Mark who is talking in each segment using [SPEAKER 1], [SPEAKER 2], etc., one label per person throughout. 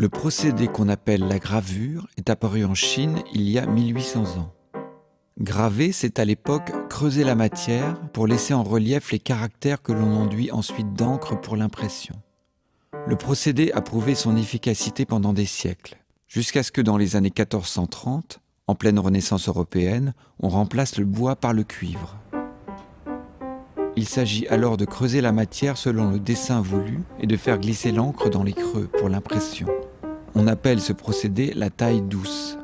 [SPEAKER 1] Le procédé qu'on appelle la gravure est apparu en Chine il y a 1800 ans. Graver, c'est à l'époque creuser la matière pour laisser en relief les caractères que l'on enduit ensuite d'encre pour l'impression. Le procédé a prouvé son efficacité pendant des siècles, jusqu'à ce que dans les années 1430, en pleine Renaissance européenne, on remplace le bois par le cuivre. Il s'agit alors de creuser la matière selon le dessin voulu et de faire glisser l'encre dans les creux pour l'impression. On appelle ce procédé la taille douce.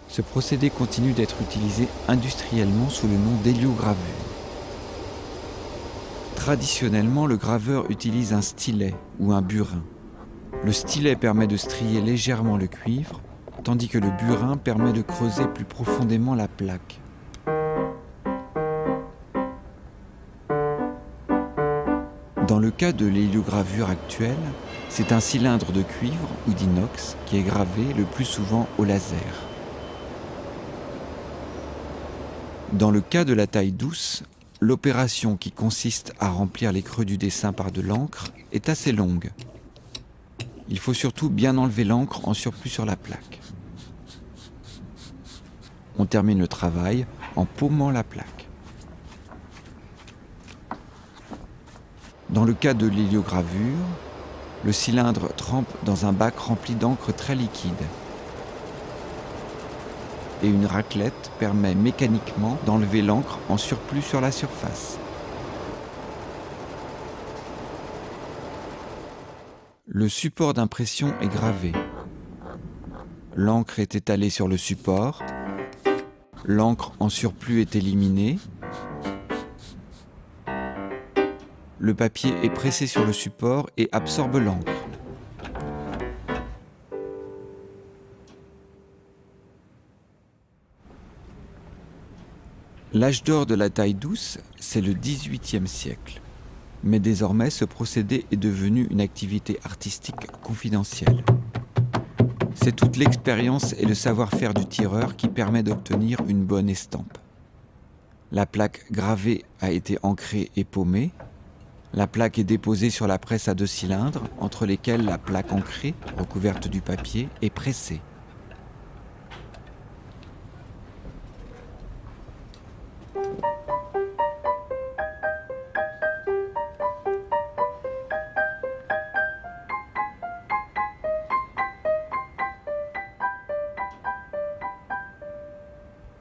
[SPEAKER 1] Ce procédé continue d'être utilisé industriellement sous le nom d'héliogravure. Traditionnellement, le graveur utilise un stylet ou un burin. Le stylet permet de strier légèrement le cuivre, tandis que le burin permet de creuser plus profondément la plaque. Dans le cas de l'héliogravure actuelle, c'est un cylindre de cuivre ou d'inox qui est gravé le plus souvent au laser. Dans le cas de la taille douce, l'opération qui consiste à remplir les creux du dessin par de l'encre est assez longue. Il faut surtout bien enlever l'encre en surplus sur la plaque. On termine le travail en paumant la plaque. Dans le cas de l'héliogravure, le cylindre trempe dans un bac rempli d'encre très liquide. Et une raclette permet mécaniquement d'enlever l'encre en surplus sur la surface. Le support d'impression est gravé. L'encre est étalée sur le support. L'encre en surplus est éliminée. Le papier est pressé sur le support et absorbe l'encre. L'âge d'or de la taille douce, c'est le XVIIIe siècle. Mais désormais, ce procédé est devenu une activité artistique confidentielle. C'est toute l'expérience et le savoir-faire du tireur qui permet d'obtenir une bonne estampe. La plaque gravée a été ancrée et paumée. La plaque est déposée sur la presse à 2 cylindres, entre lesquels la plaque ancrée, recouverte du papier, est pressée.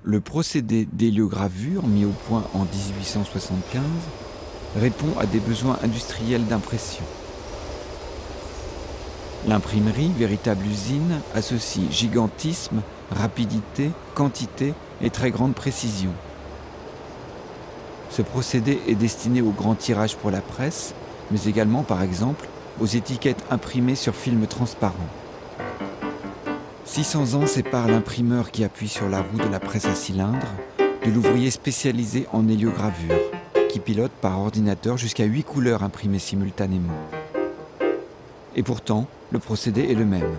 [SPEAKER 1] Le procédé d'héliogravure, mis au point en 1875, répond à des besoins industriels d'impression. L'imprimerie, véritable usine, associe gigantisme, rapidité, quantité et très grande précision. Ce procédé est destiné au grand tirage pour la presse, mais également, par exemple, aux étiquettes imprimées sur film transparent. 600 ans séparent l'imprimeur qui appuie sur la roue de la presse à cylindre de l'ouvrier spécialisé en héliogravure, qui pilote par ordinateur jusqu'à 8 couleurs imprimées simultanément. Et pourtant, le procédé est le même.